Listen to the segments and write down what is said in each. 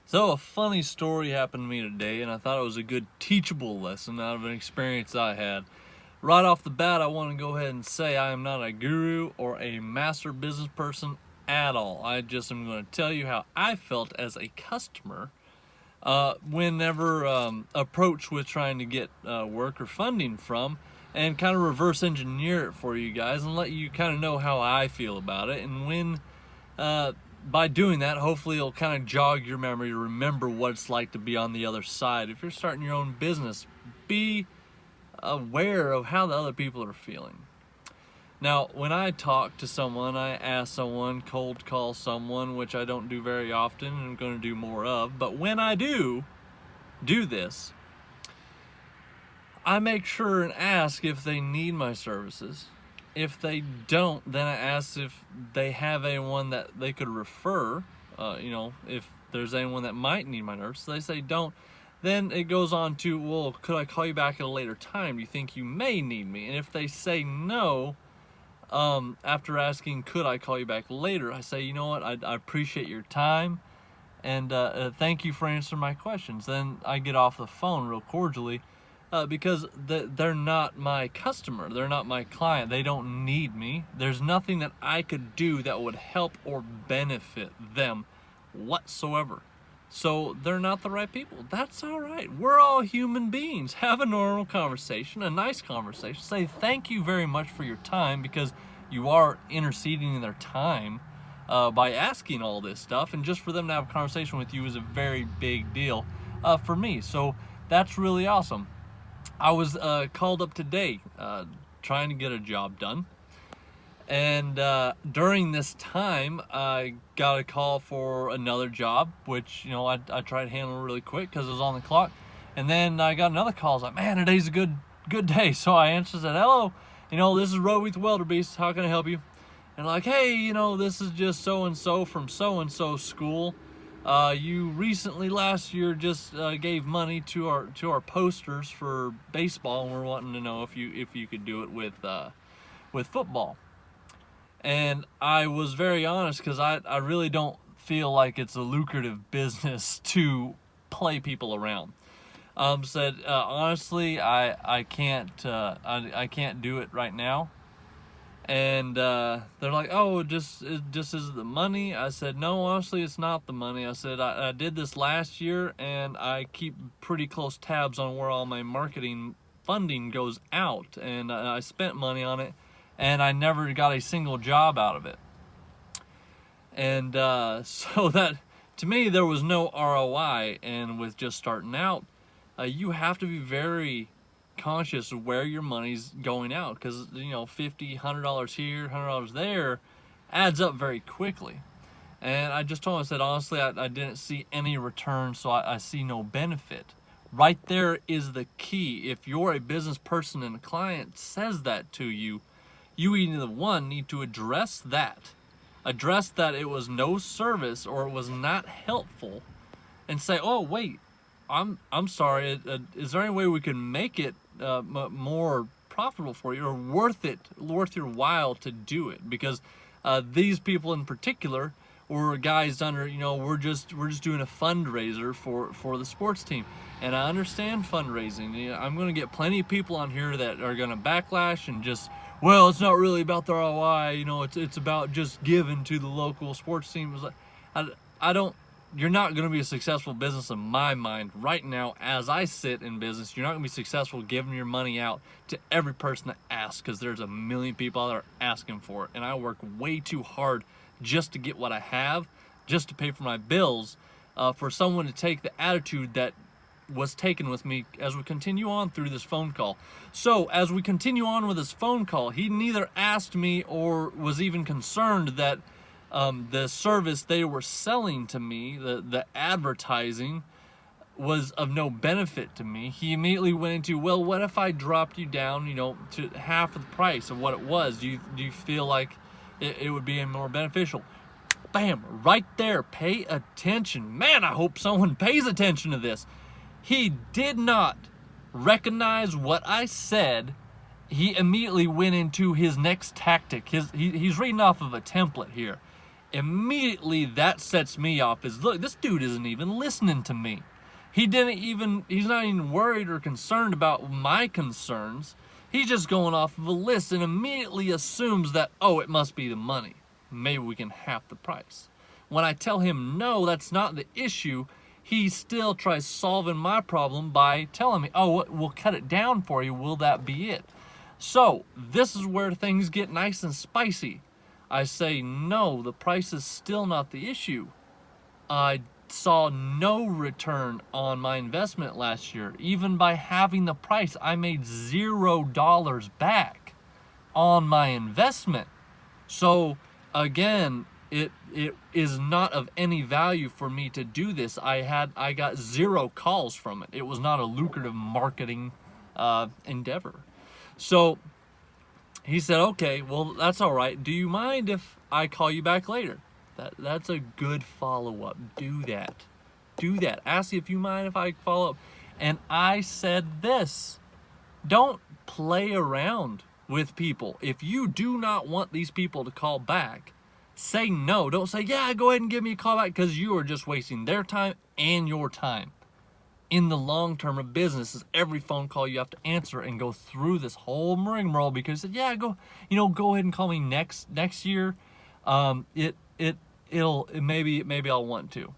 So a funny story happened to me today, and I thought it was a good teachable lesson out of an experience I had. Right off the bat, I want to go ahead and say I am not a guru or a master business person at all. I just am going to tell you how I felt as a customer whenever approached with trying to get work or funding from, and kind of reverse engineer it for you guys and let you kind of know how I feel about it. And when by doing that, hopefully it'll kind of jog your memory to remember what it's like to be on the other side. If you're starting your own business, be aware of how the other people are feeling. Now, when I talk to someone, I ask someone, cold call someone, which I don't do very often and I'm going to do more of, but when I do this, I make sure and ask if they need my services. If they don't, then I ask if they have anyone that they could refer. If there's anyone that might need my services. They say don't. Then it goes on to, well, could I call you back at a later time? Do you think you may need me? And if they say no, after asking, could I call you back later? I say, you know what, I appreciate your time, and thank you for answering my questions. Then I get off the phone real cordially, because they're not my customer. They're not my client. They don't need me. There's nothing that I could do that would help or benefit them whatsoever. So they're not the right people. That's all right. We're all human beings. Have a normal conversation, a nice conversation. Say thank you very much for your time, because you are interceding in their time by asking all this stuff. And just for them to have a conversation with you is a very big deal for me. So that's really awesome. I was called up today trying to get a job done. And during this time, I got a call for another job, which, I tried to handle really quick because it was on the clock. And then I got another call. I was like, man, today's a good day. So I answered, said, hello, this is Welderbeast with Welderbeast. How can I help you? And like, hey, this is just so-and-so from so-and-so school. You recently last year just gave money to our posters for baseball, and we're wanting to know if you could do it with football. And I was very honest, because I really don't feel like it's a lucrative business to play people around. Said honestly, I can't do it right now. And they're like, oh, it just is the money? I said, no, honestly, it's not the money. I said, I did this last year, and I keep pretty close tabs on where all my marketing funding goes out. And I spent money on it, and I never got a single job out of it. And so that, to me, there was no ROI. And with just starting out, you have to be very conscious of where your money's going out, because $50, $100 here, $100 there adds up very quickly. And I just told him, I said, honestly, I didn't see any return, so I see no benefit. Right there is the key. If you're a business person and a client says that to you, you either one need to address that it was no service or it was not helpful, and say, oh wait, I'm sorry, is there any way we can make it more profitable for you, or worth your while to do it? Because these people in particular were guys under, we're just doing a fundraiser for the sports team. And I understand fundraising. I'm going to get plenty of people on here that are going to backlash and just, well, it's not really about the ROI, it's about just giving to the local sports team. It's like, you're not going to be a successful business in my mind right now. As I sit in business, you're not going to be successful giving your money out to every person that asks, because there's a million people out there asking for it. And I work way too hard just to get what I have, just to pay for my bills, for someone to take the attitude that was taken with me as we continue on through this phone call. So as we continue on with this phone call, he neither asked me or was even concerned that the service they were selling to me, the advertising, was of no benefit to me. He immediately went into, well, what if I dropped you down, to half of the price of what it was? Do you feel like it would be more beneficial? Bam, right there. Pay attention. Man, I hope someone pays attention to this. He did not recognize what I said. He immediately went into his next tactic. He's reading off of a template here. Immediately that sets me off as, look, this dude isn't even listening to me. He's not even worried or concerned about my concerns. He's just going off of a list and immediately assumes that, oh, it must be the money. Maybe we can half the price. When I tell him, no, that's not the issue, he still tries solving my problem by telling me, oh, we'll cut it down for you. Will that be it? So this is where things get nice and spicy. I say, no, the price is still not the issue. I saw no return on my investment last year. Even by having the price, I made $0 back on my investment. So again, it is not of any value for me to do this. I got 0 calls from it. It was not a lucrative marketing endeavor. So he said, okay, well, that's all right. Do you mind if I call you back later? That's a good follow-up. Do that. Ask if you mind if I follow up. And I said this: don't play around with people. If you do not want these people to call back, say no. Don't say, yeah, go ahead and give me a call back, because you are just wasting their time and your time. In the long term of business, is every phone call you have to answer and go through this whole rigmarole because you said, yeah, go ahead and call me next year. Maybe I'll want to,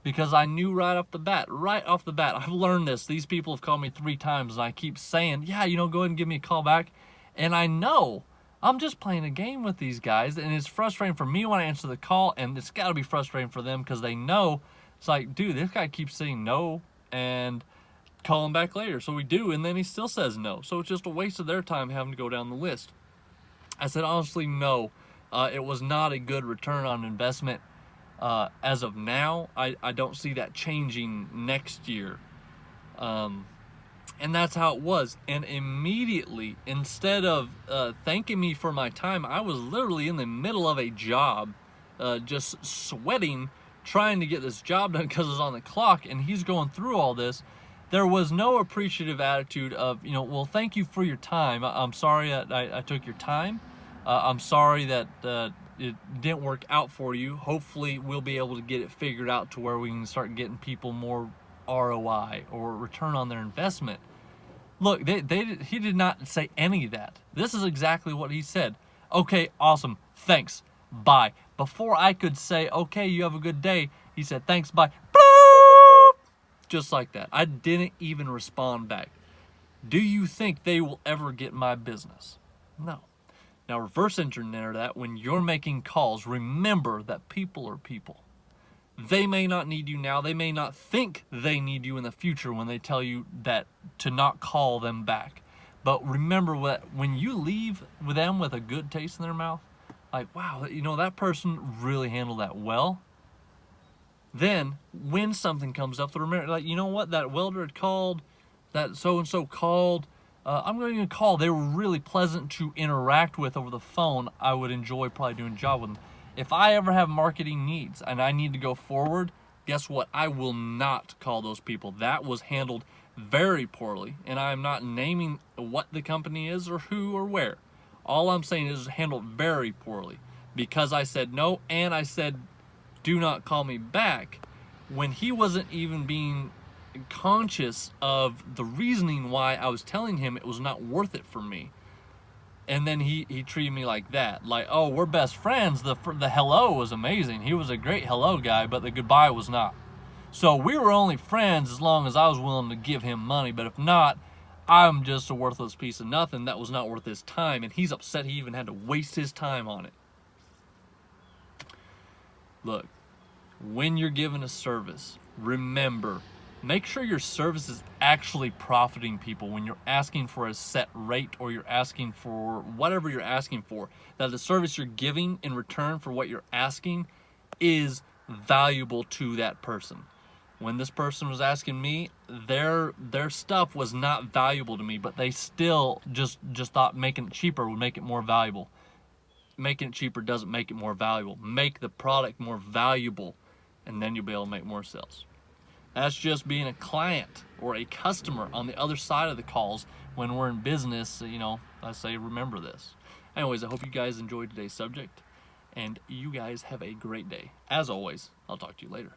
because I knew right off the bat, I've learned this. These people have called me 3 times and I keep saying, yeah, go ahead and give me a call back. And I know I'm just playing a game with these guys, and it's frustrating for me when I answer the call, and it's got to be frustrating for them because they know it's like, dude, this guy keeps saying no and call him back later. So we do, and then he still says no. So it's just a waste of their time having to go down the list. I said, honestly, no. It was not a good return on investment. As of now, I don't see that changing next year. And that's how it was. And immediately, instead of thanking me for my time, I was literally in the middle of a job, just sweating, trying to get this job done because it's on the clock, and he's going through all this. There was no appreciative attitude of, well, thank you for your time. I'm sorry that I took your time. I'm sorry that it didn't work out for you. Hopefully we'll be able to get it figured out to where we can start getting people more ROI or return on their investment. Look, he did not say any of that. This is exactly what he said. Okay, awesome, thanks, bye. Before I could say, okay, you have a good day, he said, thanks, bye. Bloop! Just like that. I didn't even respond back. Do you think they will ever get my business? No. Now, reverse engineer that. When you're making calls, remember that people are people. They may not need you now. They may not think they need you in the future when they tell you that to not call them back. But remember that when you leave with them with a good taste in their mouth, like, wow, that person really handled that well. Then, when something comes up, remember, like, you know what, that welder had called, that so-and-so called, I'm going to call. They were really pleasant to interact with over the phone. I would enjoy probably doing a job with them. If I ever have marketing needs and I need to go forward, guess what? I will not call those people. That was handled very poorly, and I'm not naming what the company is or who or where. All I'm saying is handled very poorly because I said no, and I said do not call me back when he wasn't even being conscious of the reasoning why I was telling him it was not worth it for me. And then he treated me like that, like, oh, we're best friends. The hello was amazing. He was a great hello guy, but the goodbye was not. So we were only friends as long as I was willing to give him money, but if not, I'm just a worthless piece of nothing. That was not worth his time, and he's upset he even had to waste his time on it. Look, when you're given a service, remember, make sure your service is actually profiting people. When you're asking for a set rate or you're asking for whatever you're asking for, that the service you're giving in return for what you're asking is valuable to that person. When this person was asking me, their stuff was not valuable to me, but they still just thought making it cheaper would make it more valuable. Making it cheaper doesn't make it more valuable. Make the product more valuable, and then you'll be able to make more sales. That's just being a client or a customer on the other side of the calls. When we're in business, I say remember this. Anyways, I hope you guys enjoyed today's subject, And you guys have a great day. As always, I'll talk to you later.